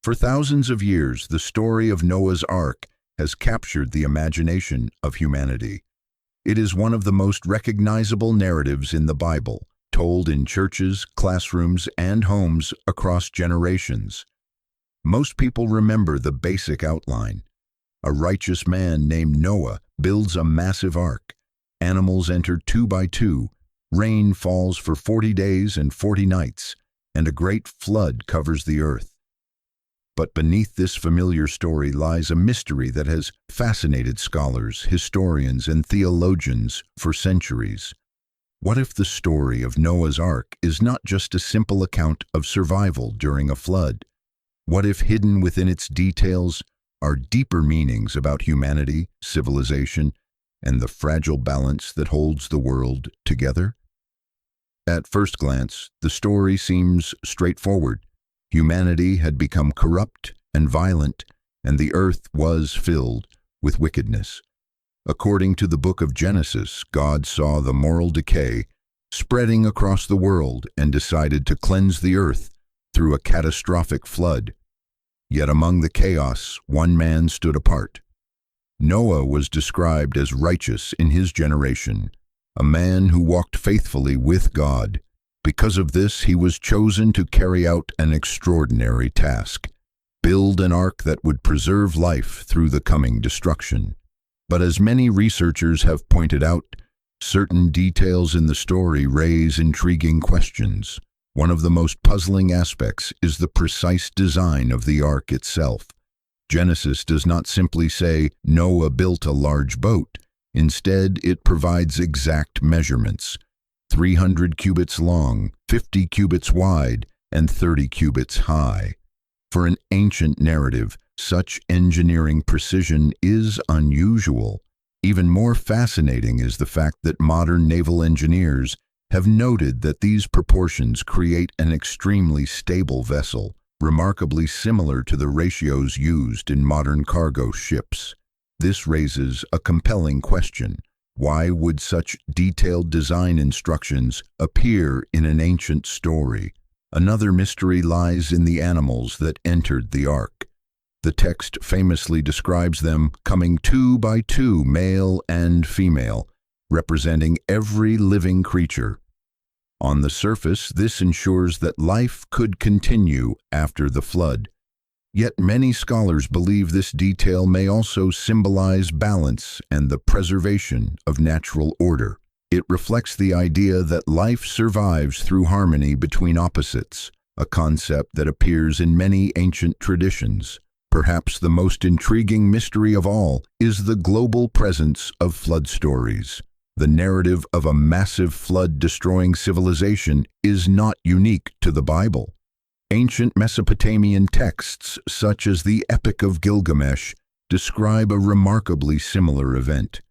For thousands of years, the story of Noah's Ark has captured the imagination of humanity. It is one of the most recognizable narratives in the Bible, told in churches, classrooms, and homes across generations. Most people remember the basic outline. A righteous man named Noah builds a massive ark. Animals enter 2 by 2, rain falls for 40 days and 40 nights, and a great flood covers the earth. But beneath this familiar story lies a mystery that has fascinated scholars, historians, and theologians for centuries. What if the story of Noah's Ark is not just a simple account of survival during a flood? What if hidden within its details are deeper meanings about humanity, civilization, and the fragile balance that holds the world together? At first glance, the story seems straightforward. Humanity had become corrupt and violent, and the earth was filled with wickedness. According to the book of Genesis, God saw the moral decay spreading across the world and decided to cleanse the earth through a catastrophic flood. Yet among the chaos, one man stood apart. Noah was described as righteous in his generation, a man who walked faithfully with God. Because of this, he was chosen to carry out an extraordinary task: build an ark that would preserve life through the coming destruction. But as many researchers have pointed out, certain details in the story raise intriguing questions. One of the most puzzling aspects is the precise design of the ark itself. Genesis does not simply say Noah built a large boat. Instead, it provides exact measurements: 300 cubits long, 50 cubits wide, and 30 cubits high. For an ancient narrative, such engineering precision is unusual. Even more fascinating is the fact that modern naval engineers have noted that these proportions create an extremely stable vessel, remarkably similar to the ratios used in modern cargo ships. This raises a compelling question. Why would such detailed design instructions appear in an ancient story? Another mystery lies in the animals that entered the ark. The text famously describes them coming 2 by 2, male and female, representing every living creature. On the surface, this ensures that life could continue after the flood. Yet many scholars believe this detail may also symbolize balance and the preservation of natural order. It reflects the idea that life survives through harmony between opposites, a concept that appears in many ancient traditions. Perhaps the most intriguing mystery of all is the global presence of flood stories. The narrative of a massive flood destroying civilization is not unique to the Bible. Ancient Mesopotamian texts, such as the Epic of Gilgamesh, describe a remarkably similar event.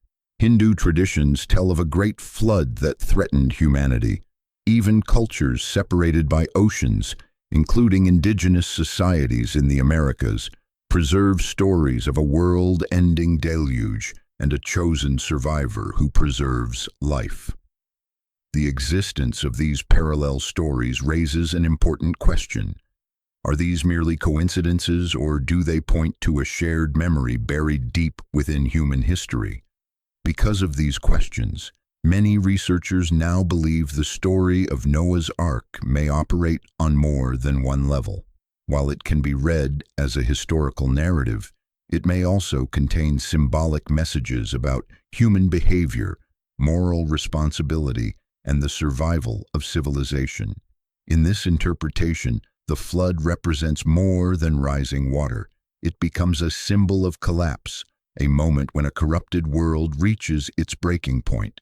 Hindu traditions tell of a great flood that threatened humanity. Even cultures separated by oceans, including indigenous societies in the Americas, preserve stories of a world-ending deluge and a chosen survivor who preserves life. The existence of these parallel stories raises an important question. Are these merely coincidences, or do they point to a shared memory buried deep within human history? Because of these questions, many researchers now believe the story of Noah's Ark may operate on more than one level. While it can be read as a historical narrative, it may also contain symbolic messages about human behavior, moral responsibility, and the survival of civilization. In this interpretation, the flood represents more than rising water. It becomes a symbol of collapse, a moment when a corrupted world reaches its breaking point.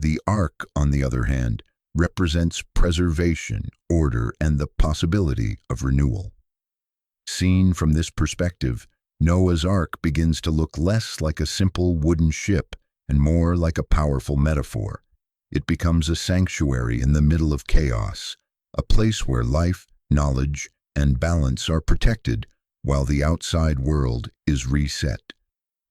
The ark, on the other hand, represents preservation, order, and the possibility of renewal. Seen from this perspective, Noah's Ark begins to look less like a simple wooden ship and more like a powerful metaphor. It becomes a sanctuary in the middle of chaos, a place where life, knowledge, and balance are protected while the outside world is reset.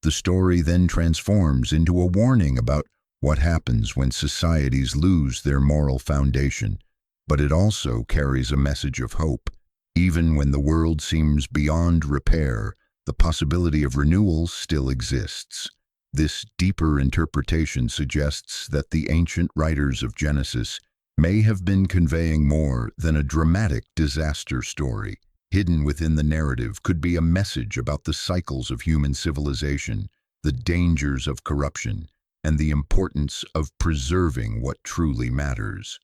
The story then transforms into a warning about what happens when societies lose their moral foundation, but it also carries a message of hope. Even when the world seems beyond repair, the possibility of renewal still exists. This deeper interpretation suggests that the ancient writers of Genesis may have been conveying more than a dramatic disaster story. Hidden within the narrative could be a message about the cycles of human civilization, the dangers of corruption, and the importance of preserving what truly matters.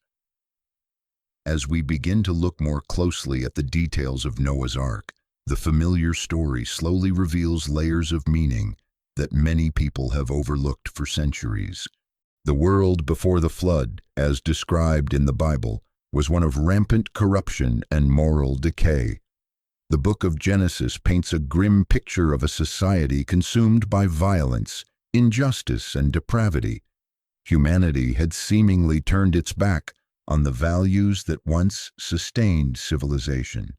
As we begin to look more closely at the details of Noah's Ark, the familiar story slowly reveals layers of meaning that many people have overlooked for centuries. The world before the flood, as described in the Bible, was one of rampant corruption and moral decay. The book of Genesis paints a grim picture of a society consumed by violence, injustice, and depravity. Humanity had seemingly turned its back on the values that once sustained civilization.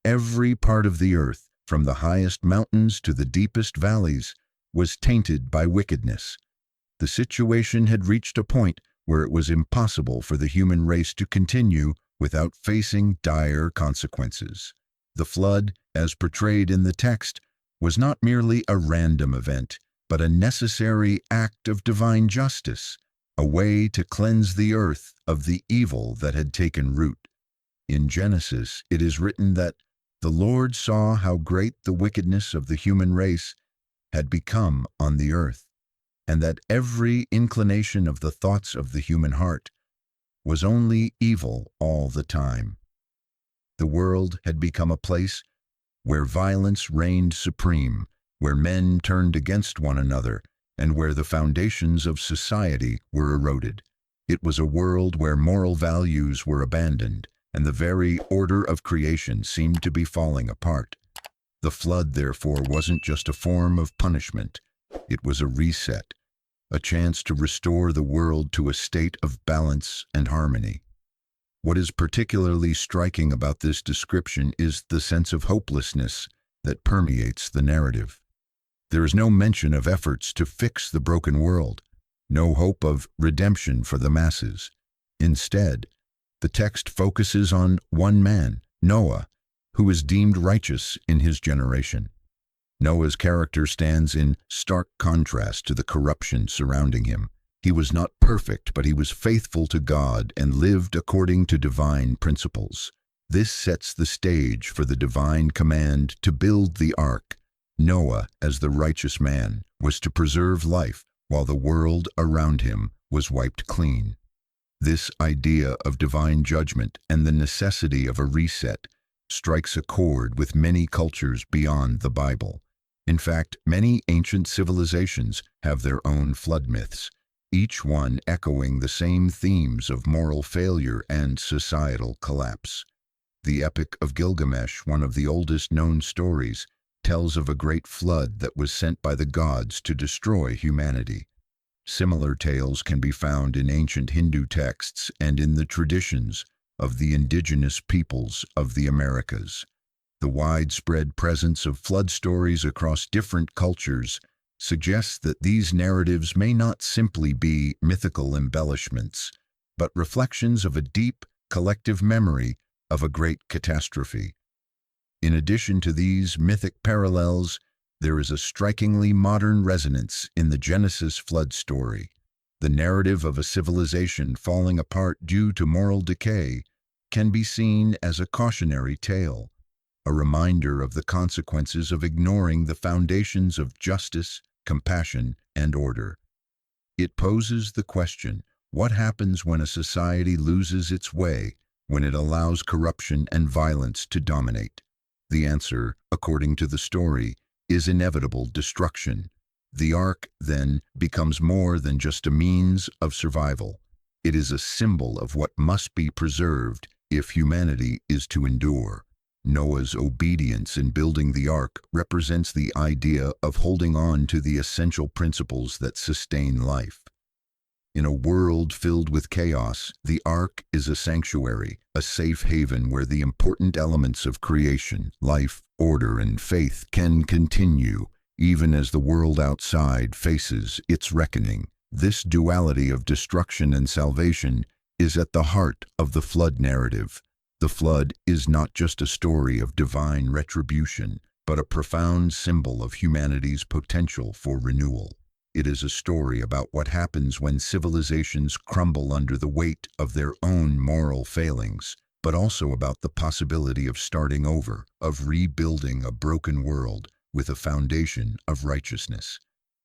Every part of the earth, from the highest mountains to the deepest valleys, was tainted by wickedness. The situation had reached a point where it was impossible for the human race to continue without facing dire consequences. The flood, as portrayed in the text, was not merely a random event, but a necessary act of divine justice, a way to cleanse the earth of the evil that had taken root. In Genesis, it is written that the Lord saw how great the wickedness of the human race had become on the earth, and that every inclination of the thoughts of the human heart was only evil all the time. The world had become a place where violence reigned supreme, where men turned against one another, and where the foundations of society were eroded. It was a world where moral values were abandoned, and the very order of creation seemed to be falling apart. The flood, therefore, wasn't just a form of punishment. It was a reset, a chance to restore the world to a state of balance and harmony. What is particularly striking about this description is the sense of hopelessness that permeates the narrative. There is no mention of efforts to fix the broken world, no hope of redemption for the masses. Instead, the text focuses on one man, Noah, who is deemed righteous in his generation. Noah's character stands in stark contrast to the corruption surrounding him. He was not perfect, but he was faithful to God and lived according to divine principles. This sets the stage for the divine command to build the ark. Noah, as the righteous man, was to preserve life while the world around him was wiped clean. This idea of divine judgment and the necessity of a reset strikes a chord with many cultures beyond the Bible. In fact, many ancient civilizations have their own flood myths, each one echoing the same themes of moral failure and societal collapse. The Epic of Gilgamesh, one of the oldest known stories, tells of a great flood that was sent by the gods to destroy humanity. Similar tales can be found in ancient Hindu texts and in the traditions of the indigenous peoples of the Americas. The widespread presence of flood stories across different cultures suggests that these narratives may not simply be mythical embellishments, but reflections of a deep, collective memory of a great catastrophe. In addition to these mythic parallels, there is a strikingly modern resonance in the Genesis flood story. The narrative of a civilization falling apart due to moral decay can be seen as a cautionary tale, a reminder of the consequences of ignoring the foundations of justice, compassion, and order. It poses the question, what happens when a society loses its way, when it allows corruption and violence to dominate? The answer, according to the story, is inevitable destruction. The ark, then, becomes more than just a means of survival. It is a symbol of what must be preserved if humanity is to endure. Noah's obedience in building the ark represents the idea of holding on to the essential principles that sustain life. In a world filled with chaos, the ark is a sanctuary, a safe haven where the important elements of creation, life, order, and faith can continue, even as the world outside faces its reckoning. This duality of destruction and salvation is at the heart of the flood narrative. The flood is not just a story of divine retribution, but a profound symbol of humanity's potential for renewal. It is a story about what happens when civilizations crumble under the weight of their own moral failings, but also about the possibility of starting over, of rebuilding a broken world with a foundation of righteousness.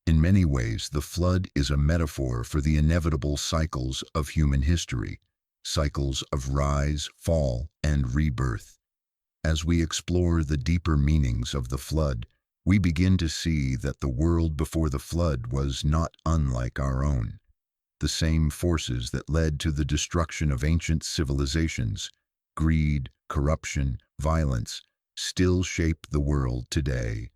In many ways, the flood is a metaphor for the inevitable cycles of human history, cycles of rise, fall, and rebirth. As we explore the deeper meanings of the flood, we begin to see that the world before the flood was not unlike our own. The same forces that led to the destruction of ancient civilizations, greed, corruption, violence, still shape the world today.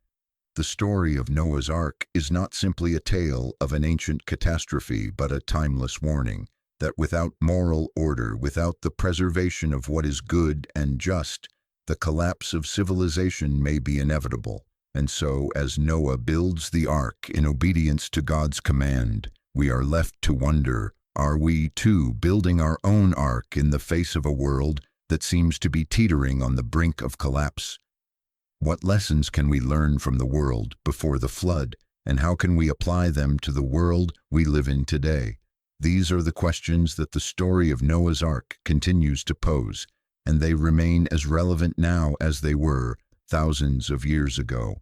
The story of Noah's Ark is not simply a tale of an ancient catastrophe, but a timeless warning that without moral order, without the preservation of what is good and just, the collapse of civilization may be inevitable. And so, as Noah builds the ark in obedience to God's command, we are left to wonder, are we too building our own ark in the face of a world that seems to be teetering on the brink of collapse? What lessons can we learn from the world before the flood, and how can we apply them to the world we live in today? These are the questions that the story of Noah's Ark continues to pose, and they remain as relevant now as they were thousands of years ago.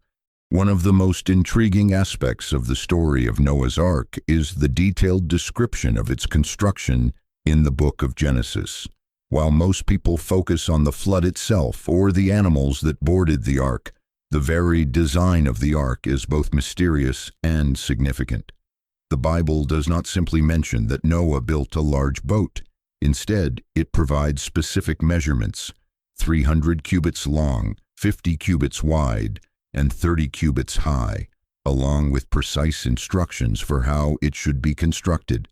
One of the most intriguing aspects of the story of Noah's Ark is the detailed description of its construction in the book of Genesis. While most people focus on the flood itself or the animals that boarded the ark, the very design of the ark is both mysterious and significant. The Bible does not simply mention that Noah built a large boat. Instead, it provides specific measurements: 300 cubits long, 50 cubits wide, and 30 cubits high, along with precise instructions for how it should be constructed.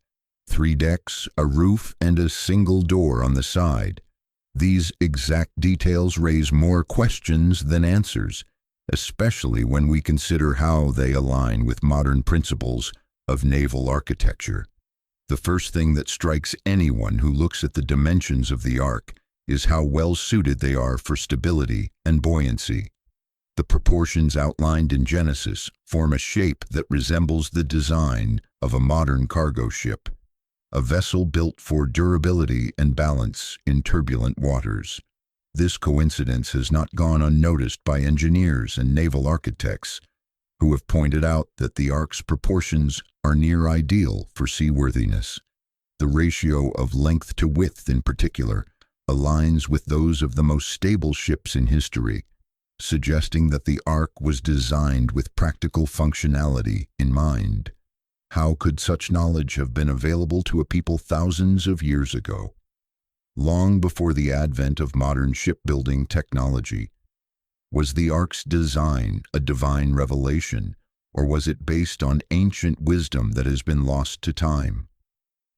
3 decks, a roof, and a single door on the side. These exact details raise more questions than answers, especially when we consider how they align with modern principles of naval architecture. The first thing that strikes anyone who looks at the dimensions of the ark is how well suited they are for stability and buoyancy. The proportions outlined in Genesis form a shape that resembles the design of a modern cargo ship, a vessel built for durability and balance in turbulent waters. This coincidence has not gone unnoticed by engineers and naval architects, who have pointed out that the ark's proportions are near ideal for seaworthiness. The ratio of length to width, in particular, aligns with those of the most stable ships in history, suggesting that the ark was designed with practical functionality in mind. How could such knowledge have been available to a people thousands of years ago? Long before the advent of modern shipbuilding technology, was the ark's design a divine revelation, or was it based on ancient wisdom that has been lost to time?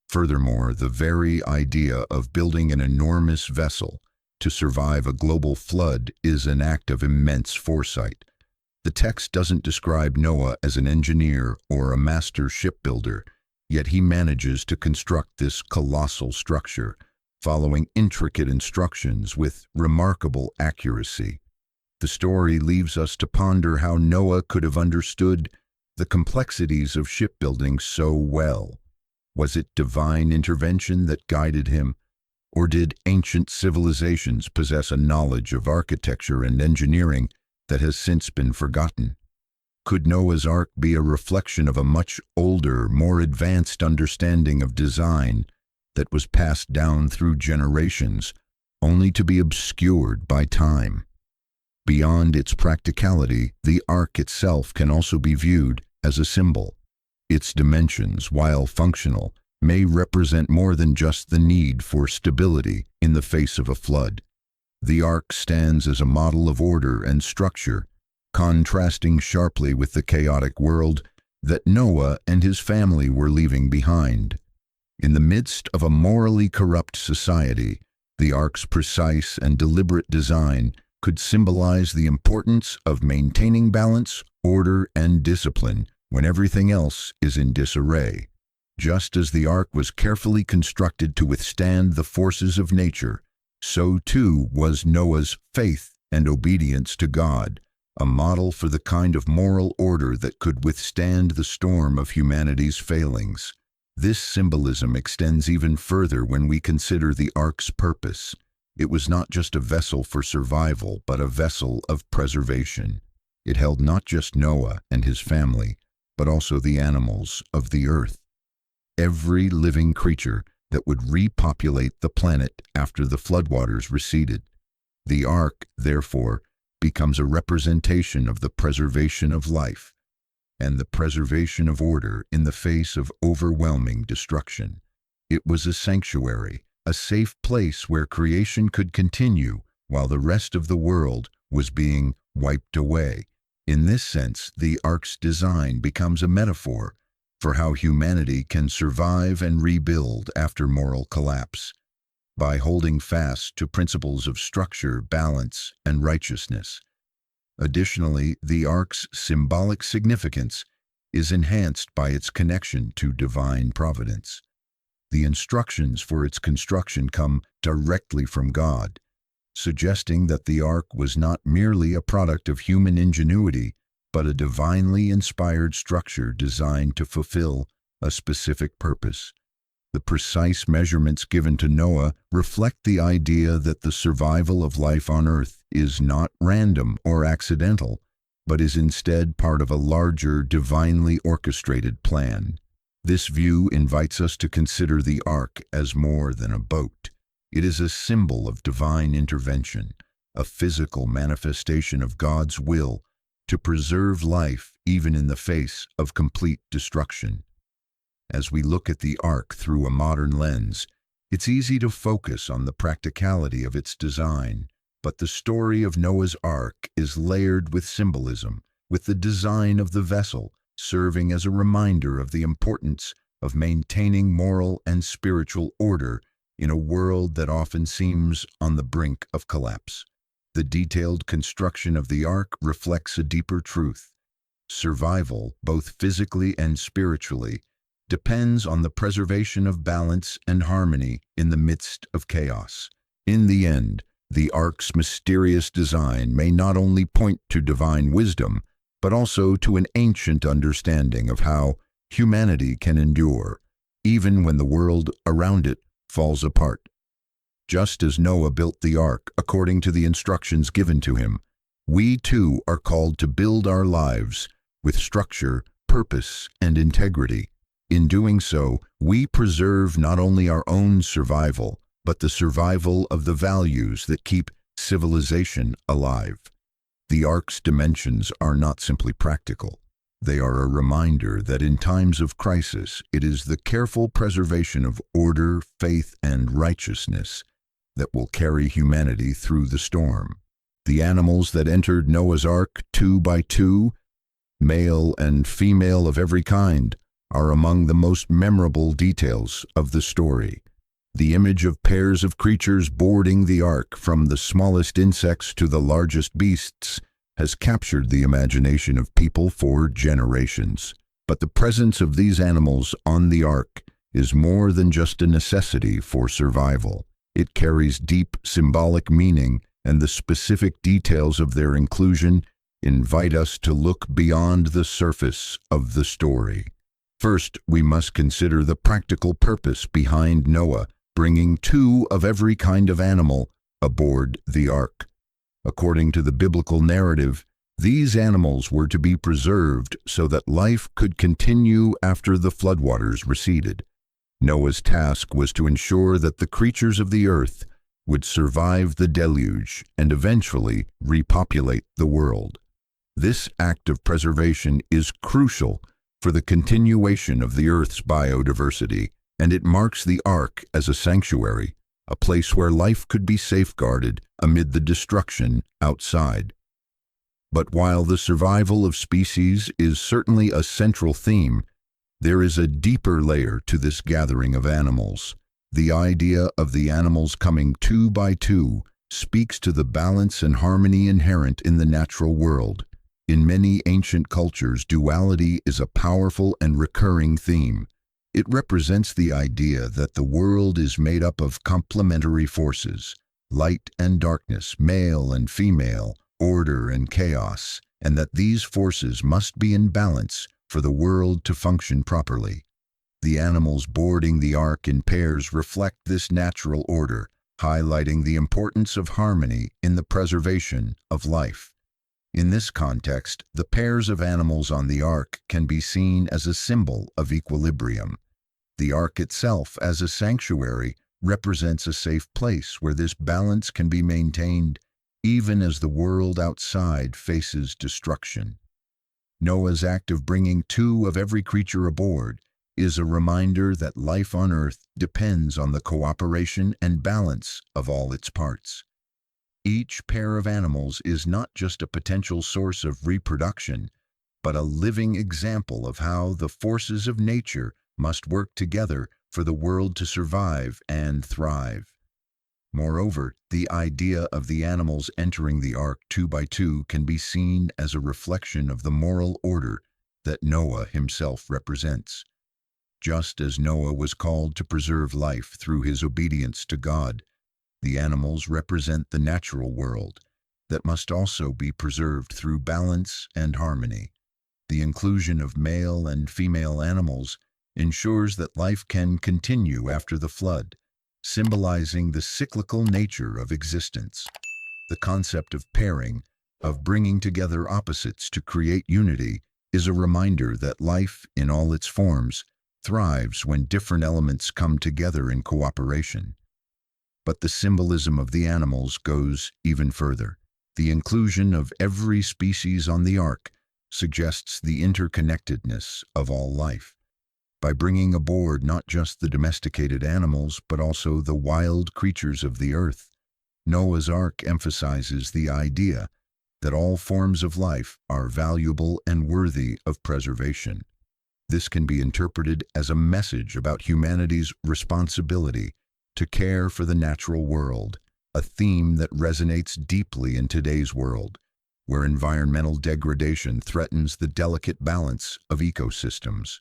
Furthermore, the very idea of building an enormous vessel to survive a global flood is an act of immense foresight. The text doesn't describe Noah as an engineer or a master shipbuilder, yet he manages to construct this colossal structure, following intricate instructions with remarkable accuracy. The story leaves us to ponder how Noah could have understood the complexities of shipbuilding so well. Was it divine intervention that guided him, or did ancient civilizations possess a knowledge of architecture and engineering that has since been forgotten? Could Noah's Ark be a reflection of a much older, more advanced understanding of design that was passed down through generations, only to be obscured by time? Beyond its practicality, the ark itself can also be viewed as a symbol. Its dimensions, while functional, may represent more than just the need for stability in the face of a flood. The ark stands as a model of order and structure, contrasting sharply with the chaotic world that Noah and his family were leaving behind. In the midst of a morally corrupt society, the ark's precise and deliberate design could symbolize the importance of maintaining balance, order, and discipline when everything else is in disarray. Just as the ark was carefully constructed to withstand the forces of nature, So too was Noah's faith and obedience to God, a model for the kind of moral order that could withstand the storm of humanity's failings. This symbolism extends even further when we consider the ark's purpose. It was not just a vessel for survival, but a vessel of preservation. It held not just Noah and his family, but also the animals of the earth. Every living creature that would repopulate the planet after the floodwaters receded. The ark, therefore, becomes a representation of the preservation of life and the preservation of order in the face of overwhelming destruction. It was a sanctuary, a safe place where creation could continue while the rest of the world was being wiped away. In this sense, the ark's design becomes a metaphor for how humanity can survive and rebuild after moral collapse, by holding fast to principles of structure, balance, and righteousness. Additionally, the ark's symbolic significance is enhanced by its connection to divine providence. The instructions for its construction come directly from God, suggesting that the ark was not merely a product of human ingenuity, but a divinely inspired structure designed to fulfill a specific purpose. The precise measurements given to Noah reflect the idea that the survival of life on earth is not random or accidental, but is instead part of a larger, divinely orchestrated plan. This view invites us to consider the ark as more than a boat. It is a symbol of divine intervention, a physical manifestation of God's will to preserve life even in the face of complete destruction. As we look at the ark through a modern lens, it's easy to focus on the practicality of its design, but the story of Noah's ark is layered with symbolism, with the design of the vessel serving as a reminder of the importance of maintaining moral and spiritual order in a world that often seems on the brink of collapse. The detailed construction of the ark reflects a deeper truth. Survival, both physically and spiritually, depends on the preservation of balance and harmony in the midst of chaos. In the end, the ark's mysterious design may not only point to divine wisdom, but also to an ancient understanding of how humanity can endure, even when the world around it falls apart. Just as Noah built the ark according to the instructions given to him, we too are called to build our lives with structure, purpose, and integrity. In doing so, we preserve not only our own survival, but the survival of the values that keep civilization alive. The ark's dimensions are not simply practical. They are a reminder that in times of crisis, it is the careful preservation of order, faith, and righteousness that will carry humanity through the storm. The animals that entered Noah's ark 2 by 2, male and female of every kind, are among the most memorable details of the story. The image of pairs of creatures boarding the ark, from the smallest insects to the largest beasts, has captured the imagination of people for generations. But the presence of these animals on the ark is more than just a necessity for survival. It carries deep symbolic meaning, and the specific details of their inclusion invite us to look beyond the surface of the story. First, we must consider the practical purpose behind Noah bringing 2 of every kind of animal aboard the ark. According to the biblical narrative, these animals were to be preserved so that life could continue after the floodwaters receded. Noah's task was to ensure that the creatures of the earth would survive the deluge and eventually repopulate the world. This act of preservation is crucial for the continuation of the earth's biodiversity, and it marks the ark as a sanctuary, a place where life could be safeguarded amid the destruction outside. But while the survival of species is certainly a central theme, there is a deeper layer to this gathering of animals. The idea of the animals coming 2 by 2 speaks to the balance and harmony inherent in the natural world. In many ancient cultures, duality is a powerful and recurring theme. It represents the idea that the world is made up of complementary forces, light and darkness, male and female, order and chaos, and that these forces must be in balance for the world to function properly. The animals boarding the ark in pairs reflect this natural order, highlighting the importance of harmony in the preservation of life. In this context, the pairs of animals on the ark can be seen as a symbol of equilibrium. The ark itself, as a sanctuary, represents a safe place where this balance can be maintained even as the world outside faces destruction. Noah's act of bringing two of every creature aboard is a reminder that life on earth depends on the cooperation and balance of all its parts. Each pair of animals is not just a potential source of reproduction, but a living example of how the forces of nature must work together for the world to survive and thrive. Moreover, the idea of the animals entering the ark two by two can be seen as a reflection of the moral order that Noah himself represents. Just as Noah was called to preserve life through his obedience to God, the animals represent the natural world that must also be preserved through balance and harmony. The inclusion of male and female animals ensures that life can continue after the flood, symbolizing the cyclical nature of existence. The concept of pairing, of bringing together opposites to create unity, is a reminder that life, in all its forms, thrives when different elements come together in cooperation. But the symbolism of the animals goes even further. The inclusion of every species on the ark suggests the interconnectedness of all life. By bringing aboard not just the domesticated animals, but also the wild creatures of the earth, Noah's Ark emphasizes the idea that all forms of life are valuable and worthy of preservation. This can be interpreted as a message about humanity's responsibility to care for the natural world, a theme that resonates deeply in today's world, where environmental degradation threatens the delicate balance of ecosystems.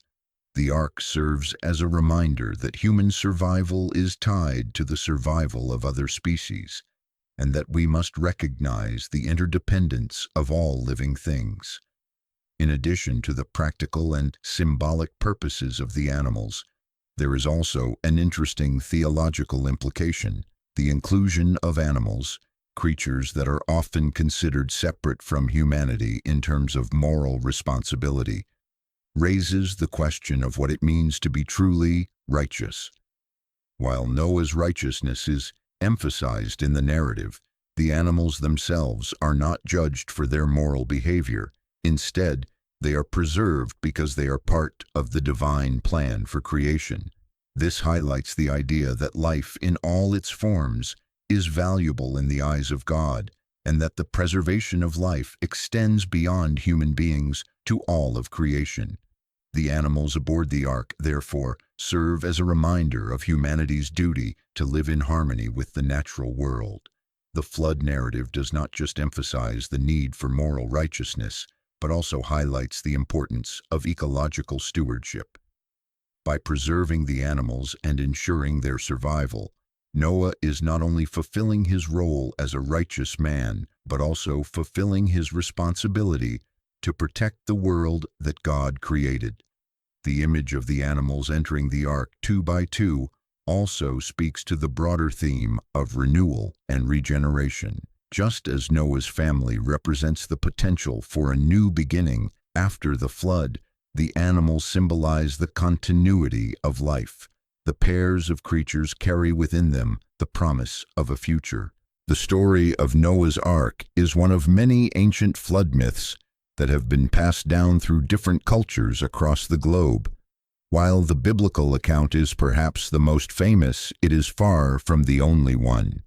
The Ark serves as a reminder that human survival is tied to the survival of other species, and that we must recognize the interdependence of all living things. In addition to the practical and symbolic purposes of the animals, there is also an interesting theological implication. The inclusion of animals, creatures that are often considered separate from humanity in terms of moral responsibility, raises the question of what it means to be truly righteous. While Noah's righteousness is emphasized in the narrative, the animals themselves are not judged for their moral behavior. Instead, they are preserved because they are part of the divine plan for creation. This highlights the idea that life in all its forms is valuable in the eyes of God, and that the preservation of life extends beyond human beings to all of creation. The animals aboard the ark, therefore, serve as a reminder of humanity's duty to live in harmony with the natural world. The flood narrative does not just emphasize the need for moral righteousness, but also highlights the importance of ecological stewardship. By preserving the animals and ensuring their survival, Noah is not only fulfilling his role as a righteous man, but also fulfilling his responsibility to protect the world that God created. The image of the animals entering the ark two by two also speaks to the broader theme of renewal and regeneration. Just as Noah's family represents the potential for a new beginning after the flood, the animals symbolize the continuity of life. The pairs of creatures carry within them the promise of a future. The story of Noah's Ark is one of many ancient flood myths that have been passed down through different cultures across the globe. While the biblical account is perhaps the most famous, it is far from the only one.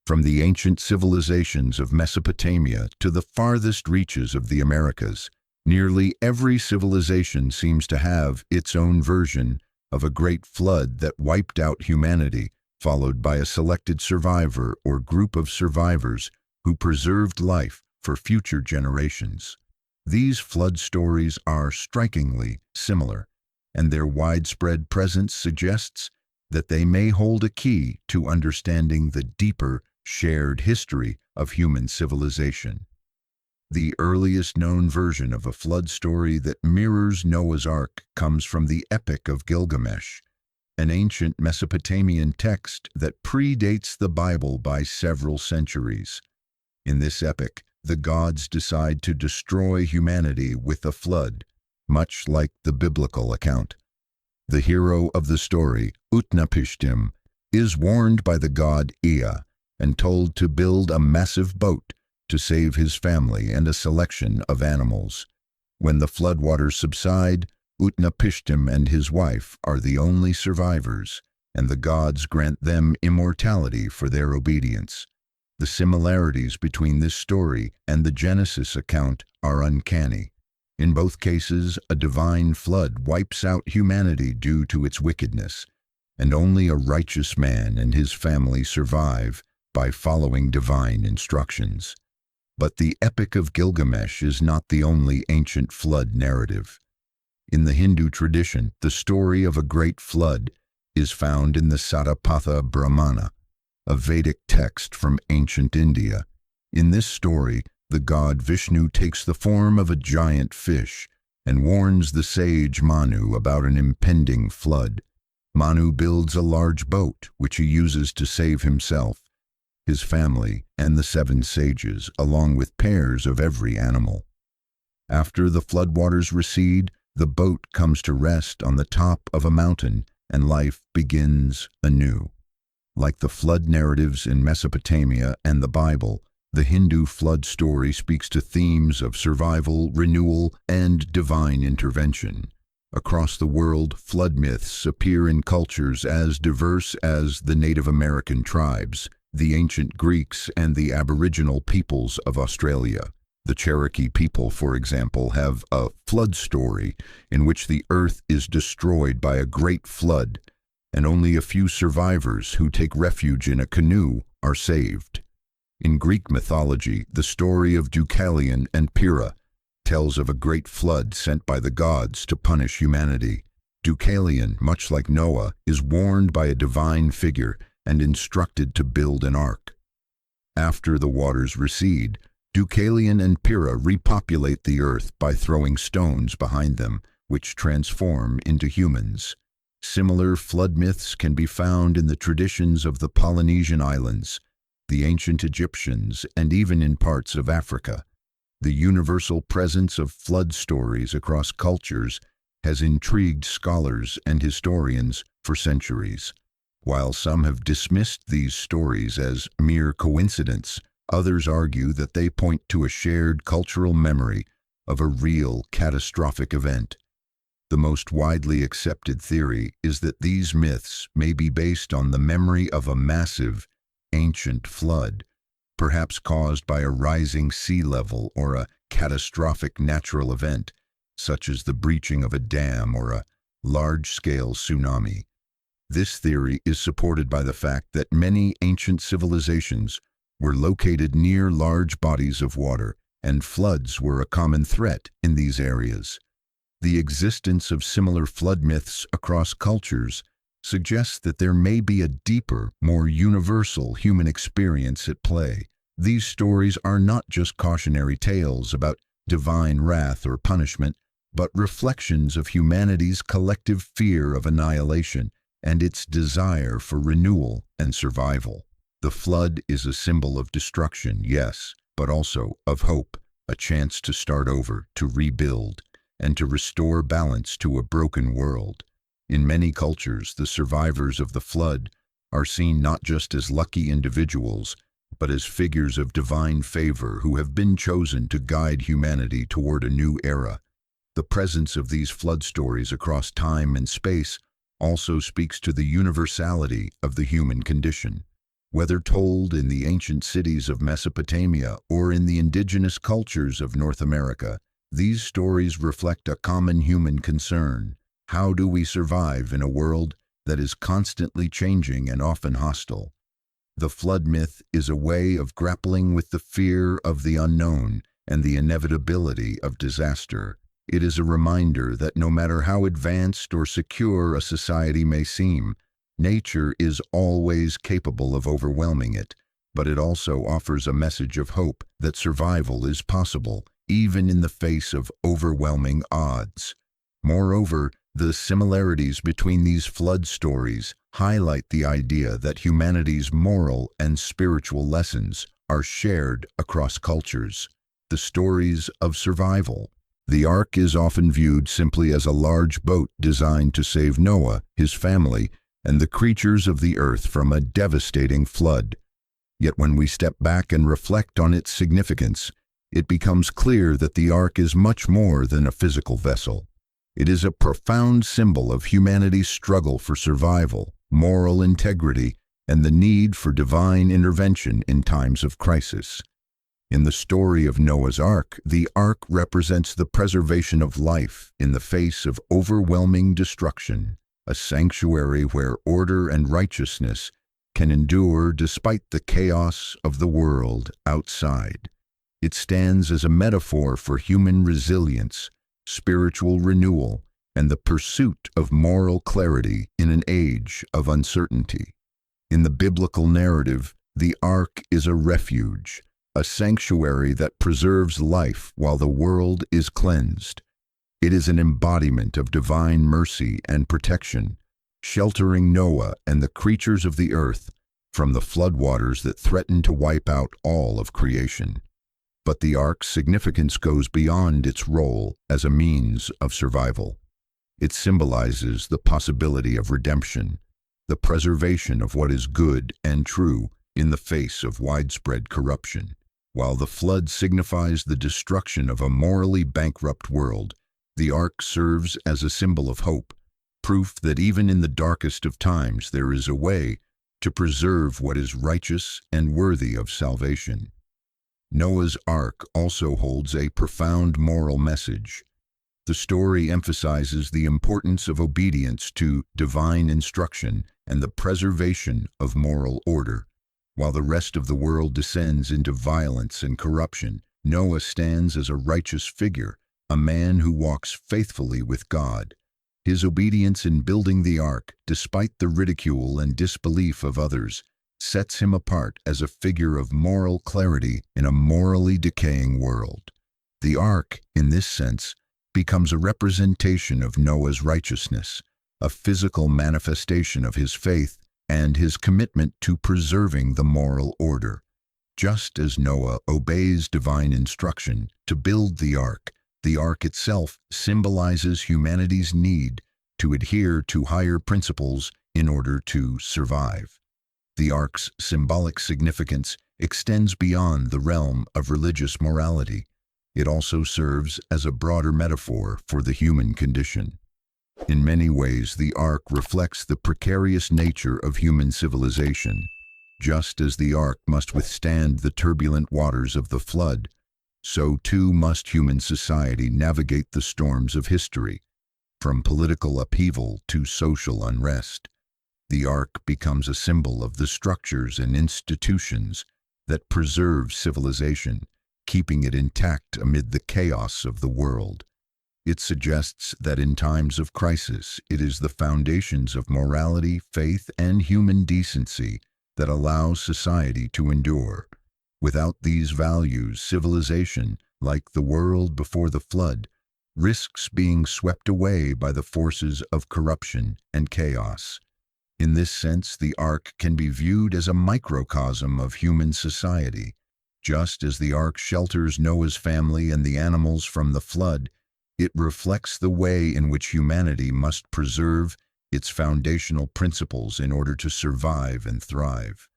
From the ancient civilizations of Mesopotamia to the farthest reaches of the Americas, nearly every civilization seems to have its own version of a great flood that wiped out humanity, followed by a selected survivor or group of survivors who preserved life for future generations. These flood stories are strikingly similar, and their widespread presence suggests that they may hold a key to understanding the deeper shared history of human civilization. The earliest known version of a flood story that mirrors Noah's Ark comes from the Epic of Gilgamesh, an ancient Mesopotamian text that predates the Bible by several centuries. In this epic, the gods decide to destroy humanity with a flood, much like the biblical account. The hero of the story, Utnapishtim, is warned by the god Ea and told to build a massive boat to save his family and a selection of animals. When the floodwaters subside, Utnapishtim and his wife are the only survivors, and the gods grant them immortality for their obedience. The similarities between this story and the Genesis account are uncanny. In both cases, a divine flood wipes out humanity due to its wickedness, and only a righteous man and his family survive by following divine instructions. But the Epic of Gilgamesh is not the only ancient flood narrative. In the Hindu tradition, the story of a great flood is found in the Satapatha Brahmana, a Vedic text from ancient India. In this story, the god Vishnu takes the form of a giant fish and warns the sage Manu about an impending flood. Manu builds a large boat, which he uses to save himself, his family, and the 7 sages, along with pairs of every animal. After the floodwaters recede, the boat comes to rest on the top of a mountain, and life begins anew. Like the flood narratives in Mesopotamia and the Bible, the Hindu flood story speaks to themes of survival, renewal, and divine intervention. Across the world, flood myths appear in cultures as diverse as the Native American tribes, the ancient Greeks, and the Aboriginal peoples of Australia. The Cherokee people, for example, have a flood story in which the earth is destroyed by a great flood, and only a few survivors who take refuge in a canoe are saved. In Greek mythology, the story of Deucalion and Pyrrha tells of a great flood sent by the gods to punish humanity. Deucalion, much like Noah, is warned by a divine figure and instructed to build an ark. After the waters recede, Deucalion and Pyrrha repopulate the earth by throwing stones behind them, which transform into humans. Similar flood myths can be found in the traditions of the Polynesian islands, the ancient Egyptians, and even in parts of Africa. The universal presence of flood stories across cultures has intrigued scholars and historians for centuries. While some have dismissed these stories as mere coincidence, others argue that they point to a shared cultural memory of a real catastrophic event. The most widely accepted theory is that these myths may be based on the memory of a massive, ancient flood, perhaps caused by a rising sea level or a catastrophic natural event, such as the breaching of a dam or a large-scale tsunami. This theory is supported by the fact that many ancient civilizations were located near large bodies of water, and floods were a common threat in these areas. The existence of similar flood myths across cultures suggests that there may be a deeper, more universal human experience at play. These stories are not just cautionary tales about divine wrath or punishment, but reflections of humanity's collective fear of annihilation and its desire for renewal and survival. The flood is a symbol of destruction, yes, but also of hope, a chance to start over, to rebuild, and to restore balance to a broken world. In many cultures, the survivors of the flood are seen not just as lucky individuals, but as figures of divine favor who have been chosen to guide humanity toward a new era. The presence of these flood stories across time and space also speaks to the universality of the human condition. Whether told in the ancient cities of Mesopotamia or in the indigenous cultures of North America, these stories reflect a common human concern. How do we survive in a world that is constantly changing and often hostile? The flood myth is a way of grappling with the fear of the unknown and the inevitability of disaster. It is a reminder that no matter how advanced or secure a society may seem, nature is always capable of overwhelming it, but it also offers a message of hope that survival is possible, even in the face of overwhelming odds. Moreover, the similarities between these flood stories highlight the idea that humanity's moral and spiritual lessons are shared across cultures. The stories of survival. The ark is often viewed simply as a large boat designed to save Noah, his family, and the creatures of the earth from a devastating flood. Yet when we step back and reflect on its significance, it becomes clear that the ark is much more than a physical vessel. It is a profound symbol of humanity's struggle for survival, moral integrity, and the need for divine intervention in times of crisis. In the story of Noah's Ark, the ark represents the preservation of life in the face of overwhelming destruction, a sanctuary where order and righteousness can endure despite the chaos of the world outside. It stands as a metaphor for human resilience, spiritual renewal, and the pursuit of moral clarity in an age of uncertainty. In the biblical narrative, the ark is a refuge, a sanctuary that preserves life while the world is cleansed. It is an embodiment of divine mercy and protection, sheltering Noah and the creatures of the earth from the floodwaters that threaten to wipe out all of creation. But the ark's significance goes beyond its role as a means of survival. It symbolizes the possibility of redemption, the preservation of what is good and true in the face of widespread corruption. While the flood signifies the destruction of a morally bankrupt world, the ark serves as a symbol of hope, proof that even in the darkest of times there is a way to preserve what is righteous and worthy of salvation. Noah's Ark also holds a profound moral message. The story emphasizes the importance of obedience to divine instruction and the preservation of moral order. While the rest of the world descends into violence and corruption, Noah stands as a righteous figure, a man who walks faithfully with God. His obedience in building the ark, despite the ridicule and disbelief of others, sets him apart as a figure of moral clarity in a morally decaying world. The ark, in this sense, becomes a representation of Noah's righteousness, a physical manifestation of his faith and his commitment to preserving the moral order. Just as Noah obeys divine instruction to build the ark itself symbolizes humanity's need to adhere to higher principles in order to survive. The ark's symbolic significance extends beyond the realm of religious morality. It also serves as a broader metaphor for the human condition. In many ways, the ark reflects the precarious nature of human civilization. Just as the ark must withstand the turbulent waters of the flood, so too must human society navigate the storms of history. From political upheaval to social unrest, the ark becomes a symbol of the structures and institutions that preserve civilization, keeping it intact amid the chaos of the world. It suggests that in times of crisis, it is the foundations of morality, faith, and human decency that allow society to endure. Without these values, civilization, like the world before the flood, risks being swept away by the forces of corruption and chaos. In this sense, the ark can be viewed as a microcosm of human society. Just as the ark shelters Noah's family and the animals from the flood, it reflects the way in which humanity must preserve its foundational principles in order to survive and thrive.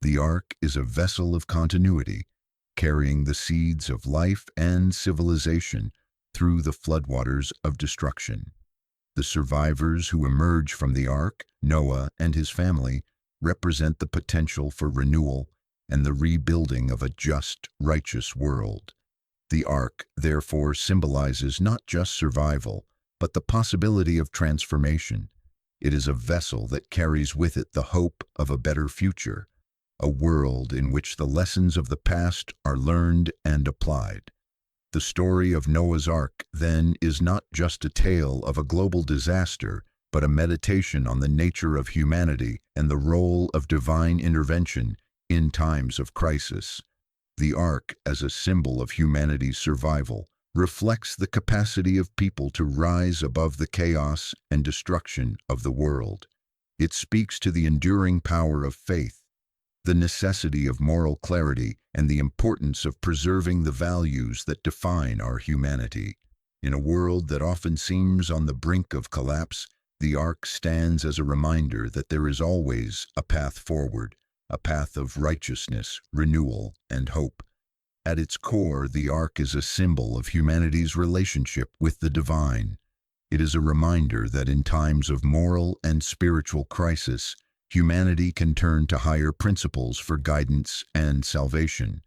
The ark is a vessel of continuity, carrying the seeds of life and civilization through the floodwaters of destruction. The survivors who emerge from the ark, Noah and his family, represent the potential for renewal and the rebuilding of a just, righteous world. The ark, therefore, symbolizes not just survival, but the possibility of transformation. It is a vessel that carries with it the hope of a better future, a world in which the lessons of the past are learned and applied. The story of Noah's Ark, then, is not just a tale of a global disaster, but a meditation on the nature of humanity and the role of divine intervention In times of crisis, the Ark, as a symbol of humanity's survival, reflects the capacity of people to rise above the chaos and destruction of the world. It speaks to the enduring power of faith, the necessity of moral clarity, and the importance of preserving the values that define our humanity. In a world that often seems on the brink of collapse, the Ark stands as a reminder that there is always a path forward, a path of righteousness, renewal, and hope. At its core, the Ark is a symbol of humanity's relationship with the divine. It is a reminder that in times of moral and spiritual crisis, humanity can turn to higher principles for guidance and salvation.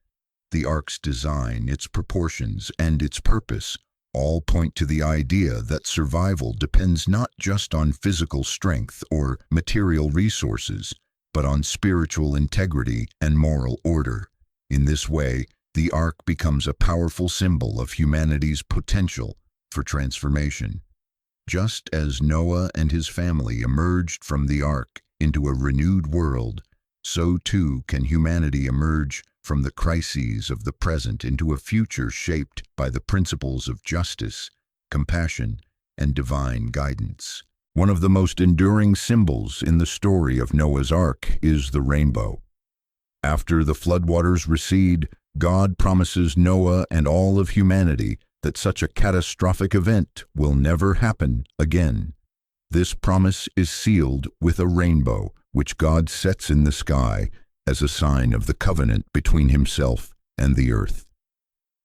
The Ark's design, its proportions, and its purpose all point to the idea that survival depends not just on physical strength or material resources, but on spiritual integrity and moral order. In this way, the Ark becomes a powerful symbol of humanity's potential for transformation. Just as Noah and his family emerged from the Ark into a renewed world, so too can humanity emerge from the crises of the present into a future shaped by the principles of justice, compassion, and divine guidance. One of the most enduring symbols in the story of Noah's Ark is the rainbow. After the floodwaters recede, God promises Noah and all of humanity that such a catastrophic event will never happen again. This promise is sealed with a rainbow, which God sets in the sky as a sign of the covenant between himself and the earth.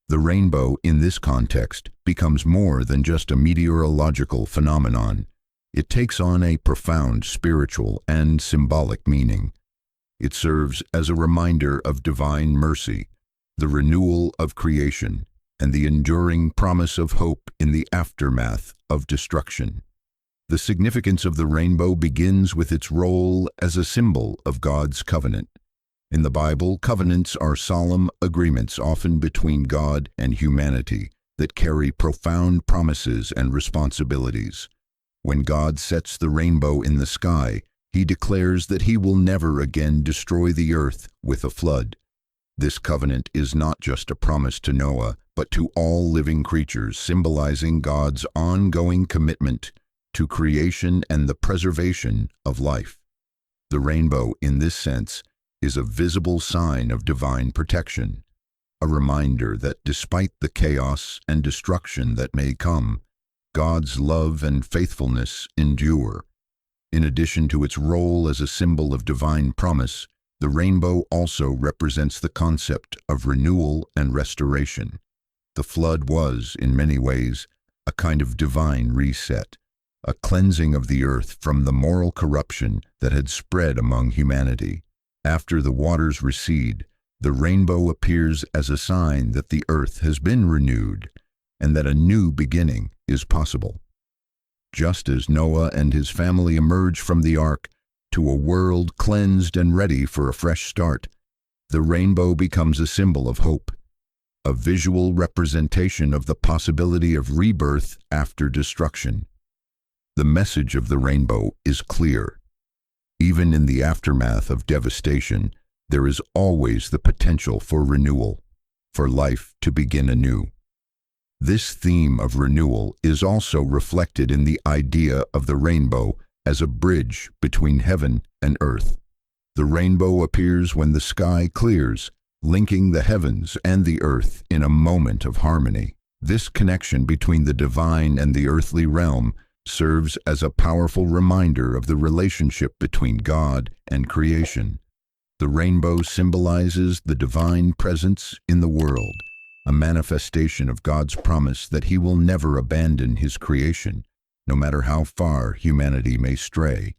The rainbow, in this context, becomes more than just a meteorological phenomenon. It takes on a profound spiritual and symbolic meaning. It serves as a reminder of divine mercy, the renewal of creation, and the enduring promise of hope in the aftermath of destruction. The significance of the rainbow begins with its role as a symbol of God's covenant. In the Bible, covenants are solemn agreements often between God and humanity that carry profound promises and responsibilities. When God sets the rainbow in the sky, he declares that he will never again destroy the earth with a flood. This covenant is not just a promise to Noah, but to all living creatures, symbolizing God's ongoing commitment to creation and the preservation of life. The rainbow, in this sense, is a visible sign of divine protection, a reminder that despite the chaos and destruction that may come, God's love and faithfulness endure. In addition to its role as a symbol of divine promise, the rainbow also represents the concept of renewal and restoration. The flood was, in many ways, a kind of divine reset, a cleansing of the earth from the moral corruption that had spread among humanity. After the waters recede, the rainbow appears as a sign that the earth has been renewed and that a new beginning is possible. Just as Noah and his family emerge from the Ark to a world cleansed and ready for a fresh start, the rainbow becomes a symbol of hope, a visual representation of the possibility of rebirth after destruction. The message of the rainbow is clear. Even in the aftermath of devastation, there is always the potential for renewal, for life to begin anew. This theme of renewal is also reflected in the idea of the rainbow as a bridge between heaven and earth. The rainbow appears when the sky clears, linking the heavens and the earth in a moment of harmony. This connection between the divine and the earthly realm serves as a powerful reminder of the relationship between God and creation. The rainbow symbolizes the divine presence in the world, a manifestation of God's promise that he will never abandon his creation, no matter how far humanity may stray.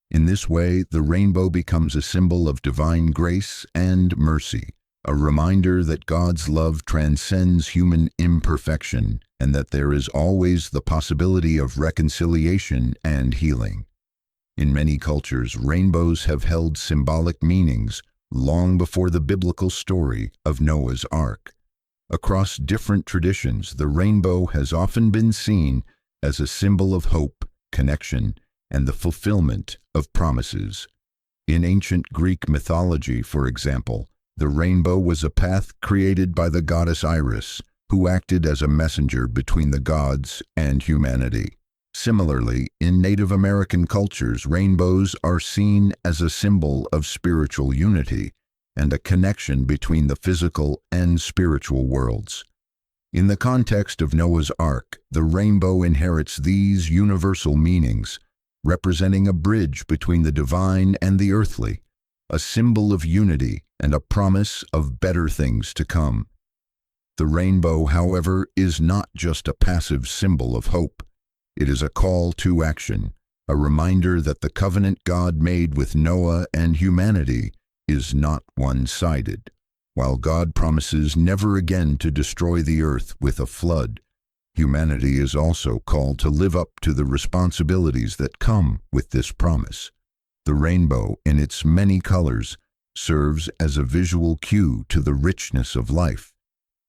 In this way, the rainbow becomes a symbol of divine grace and mercy, a reminder that God's love transcends human imperfection and that there is always the possibility of reconciliation and healing. In many cultures, rainbows have held symbolic meanings long before the biblical story of Noah's Ark. Across different traditions, the rainbow has often been seen as a symbol of hope, connection, and the fulfillment of promises. In ancient Greek mythology, for example, the rainbow was a path created by the goddess Iris, who acted as a messenger between the gods and humanity. Similarly, in Native American cultures, rainbows are seen as a symbol of spiritual unity and a connection between the physical and spiritual worlds. In the context of Noah's Ark, the rainbow inherits these universal meanings, representing a bridge between the divine and the earthly, a symbol of unity and a promise of better things to come. The rainbow, however, is not just a passive symbol of hope. It is a call to action, a reminder that the covenant God made with Noah and humanity is not one-sided. While God promises never again to destroy the earth with a flood, humanity is also called to live up to the responsibilities that come with this promise. The rainbow, in its many colors, serves as a visual cue to the richness of life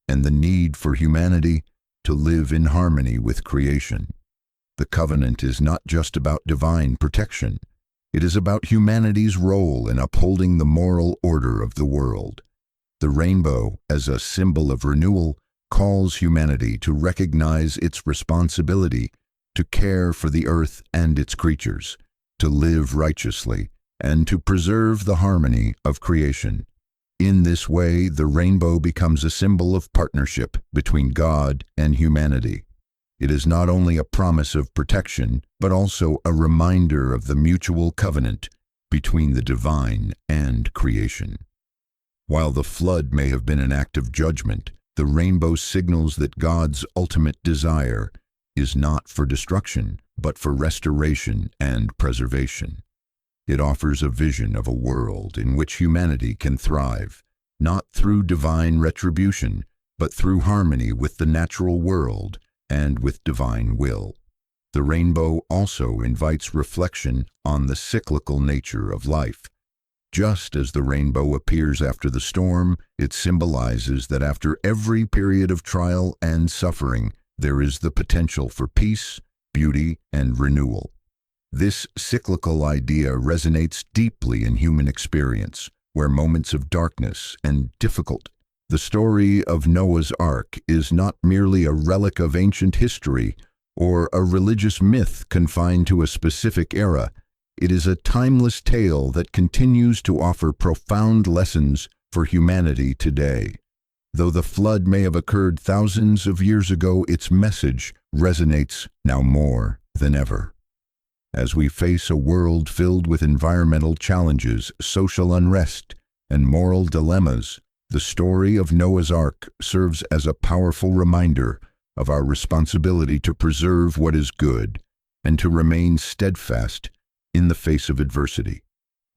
and the need for humanity to live in harmony with creation. The covenant is not just about divine protection. It is about humanity's role in upholding the moral order of the world. The rainbow, as a symbol of renewal, calls humanity to recognize its responsibility to care for the earth and its creatures, to live righteously, and to preserve the harmony of creation. In this way, the rainbow becomes a symbol of partnership between God and humanity. It is not only a promise of protection, but also a reminder of the mutual covenant between the divine and creation. While the flood may have been an act of judgment, the rainbow signals that God's ultimate desire is not for destruction, but for restoration and preservation. It offers a vision of a world in which humanity can thrive, not through divine retribution, but through harmony with the natural world and with divine will. The rainbow also invites reflection on the cyclical nature of life. Just as the rainbow appears after the storm, it symbolizes that after every period of trial and suffering, there is the potential for peace, beauty, and renewal. This cyclical idea resonates deeply in human experience, where moments of darkness and difficult. The story of Noah's Ark is not merely a relic of ancient history or a religious myth confined to a specific era. It is a timeless tale that continues to offer profound lessons for humanity today. Though the flood may have occurred thousands of years ago, its message resonates now more than ever. As we face a world filled with environmental challenges, social unrest, and moral dilemmas, the story of Noah's Ark serves as a powerful reminder of our responsibility to preserve what is good and to remain steadfast in the face of adversity.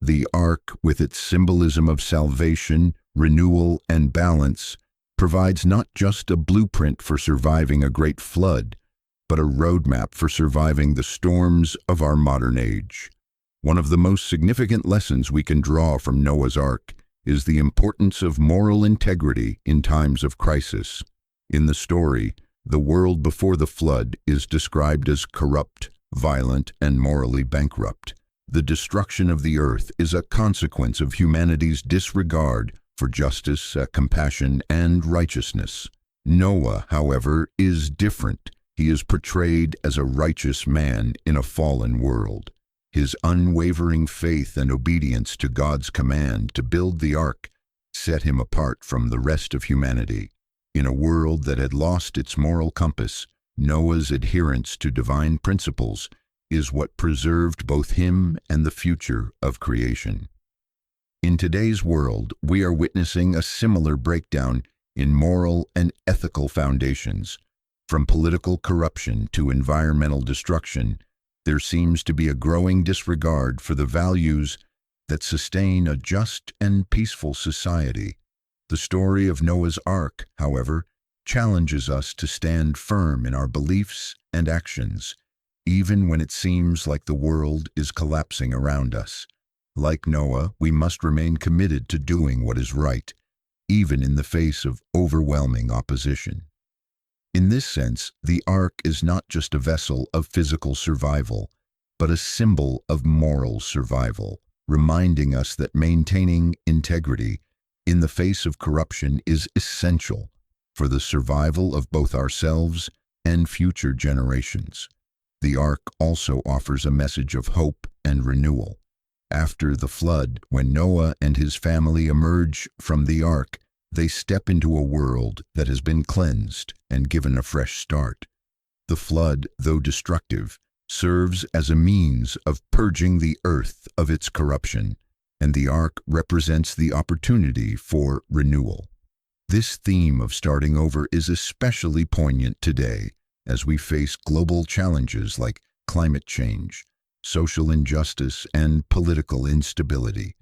The Ark, with its symbolism of salvation, renewal, and balance, provides not just a blueprint for surviving a great flood, but a roadmap for surviving the storms of our modern age. One of the most significant lessons we can draw from Noah's Ark is the importance of moral integrity in times of crisis. In the story, the world before the flood is described as corrupt, violent, and morally bankrupt. The destruction of the earth is a consequence of humanity's disregard for justice, compassion, and righteousness. Noah, however, is different. He is portrayed as a righteous man in a fallen world. His unwavering faith and obedience to God's command to build the ark set him apart from the rest of humanity. In a world that had lost its moral compass, Noah's adherence to divine principles is what preserved both him and the future of creation. In today's world, we are witnessing a similar breakdown in moral and ethical foundations. From political corruption to environmental destruction, there seems to be a growing disregard for the values that sustain a just and peaceful society. The story of Noah's Ark, however, challenges us to stand firm in our beliefs and actions, even when it seems like the world is collapsing around us. Like Noah, we must remain committed to doing what is right, even in the face of overwhelming opposition. In this sense, the ark is not just a vessel of physical survival, but a symbol of moral survival. reminding us that maintaining integrity in the face of corruption is essential for the survival of both ourselves and future generations. The Ark also offers a message of hope and renewal. After the flood, when Noah and his family emerge from the Ark, they step into a world that has been cleansed and given a fresh start. The flood, though destructive, serves as a means of purging the earth of its corruption, and the Ark represents the opportunity for renewal. This theme of starting over is especially poignant today as we face global challenges like climate change, social injustice, and political instability.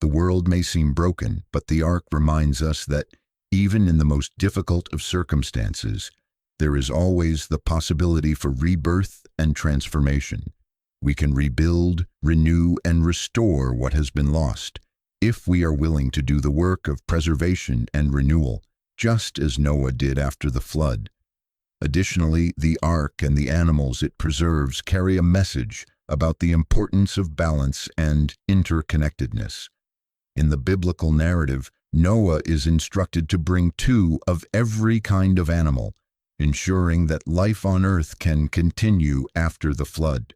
The world may seem broken, but the Ark reminds us that even in the most difficult of circumstances, there is always the possibility for rebirth and transformation. We can rebuild, renew, and restore what has been lost if we are willing to do the work of preservation and renewal, just as Noah did after the flood. Additionally, the Ark and the animals it preserves carry a message about the importance of balance and interconnectedness. In the biblical narrative, Noah is instructed to bring 2 of every kind of animal, ensuring that life on earth can continue after the flood.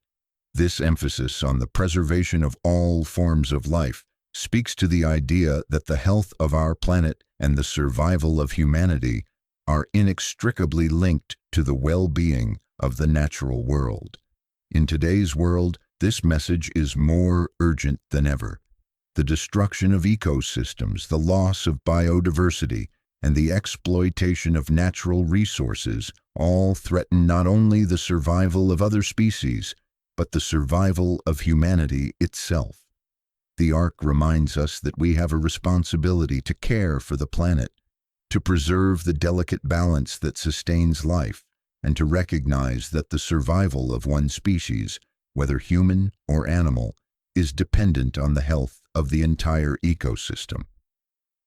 This emphasis on the preservation of all forms of life speaks to the idea that the health of our planet and the survival of humanity are inextricably linked to the well-being of the natural world. In today's world, this message is more urgent than ever. The destruction of ecosystems, the loss of biodiversity, and the exploitation of natural resources all threaten not only the survival of other species, but the survival of humanity itself. The Ark reminds us that we have a responsibility to care for the planet, to preserve the delicate balance that sustains life, and to recognize that the survival of one species, whether human or animal, is dependent on the health of the entire ecosystem.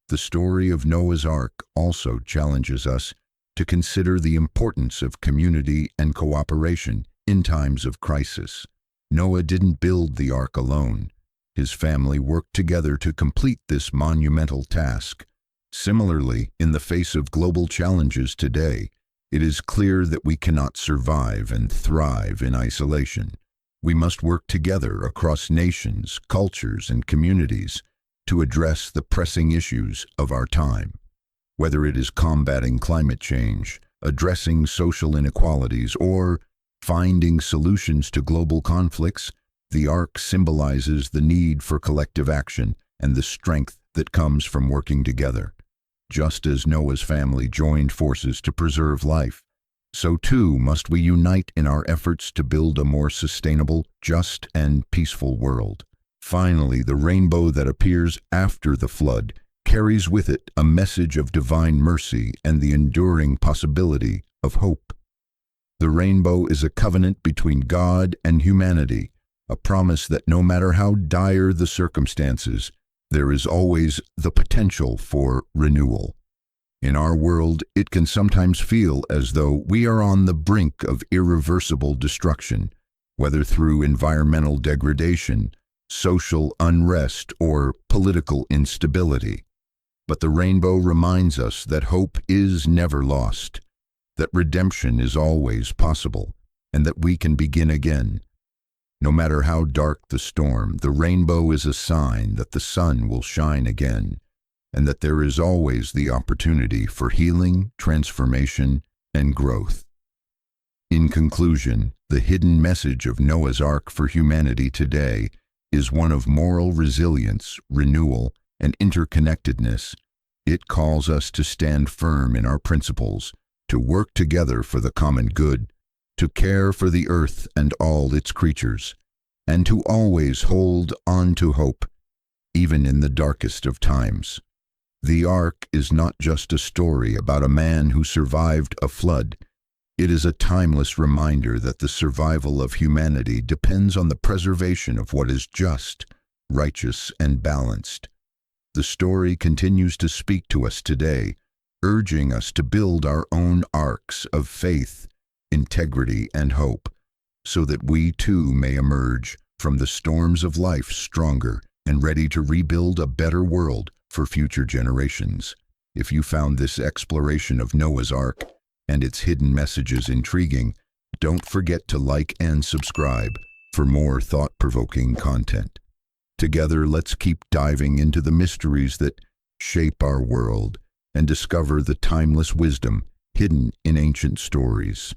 The story of Noah's Ark also challenges us to consider the importance of community and cooperation in times of crisis. Noah didn't build the Ark alone. His family worked together to complete this monumental task. Similarly, in the face of global challenges today, it is clear that we cannot survive and thrive in isolation. We must work together across nations, cultures, and communities to address the pressing issues of our time. Whether it is combating climate change, addressing social inequalities, or finding solutions to global conflicts, the Ark symbolizes the need for collective action and the strength that comes from working together. Just as Noah's family joined forces to preserve life, so too must we unite in our efforts to build a more sustainable, just, and peaceful world. Finally, the rainbow that appears after the flood carries with it a message of divine mercy and the enduring possibility of hope. The rainbow is a covenant between God and humanity, a promise that no matter how dire the circumstances, there is always the potential for renewal. In our world, it can sometimes feel as though we are on the brink of irreversible destruction, whether through environmental degradation, social unrest, or political instability. But the rainbow reminds us that hope is never lost, that redemption is always possible, and that we can begin again. No matter how dark the storm, the rainbow is a sign that the sun will shine again, and that there is always the opportunity for healing, transformation, and growth. In conclusion, the hidden message of Noah's Ark for humanity today is one of moral resilience, renewal, and interconnectedness. It calls us to stand firm in our principles, to work together for the common good, to care for the earth and all its creatures, and to always hold on to hope, even in the darkest of times. The Ark is not just a story about a man who survived a flood. It is a timeless reminder that the survival of humanity depends on the preservation of what is just, righteous, and balanced. The story continues to speak to us today, urging us to build our own arks of faith, integrity, and hope, so that we too may emerge from the storms of life stronger and ready to rebuild a better world for future generations. If you found this exploration of Noah's Ark and its hidden messages intriguing, don't forget to like and subscribe for more thought-provoking content. Together, let's keep diving into the mysteries that shape our world and discover the timeless wisdom hidden in ancient stories.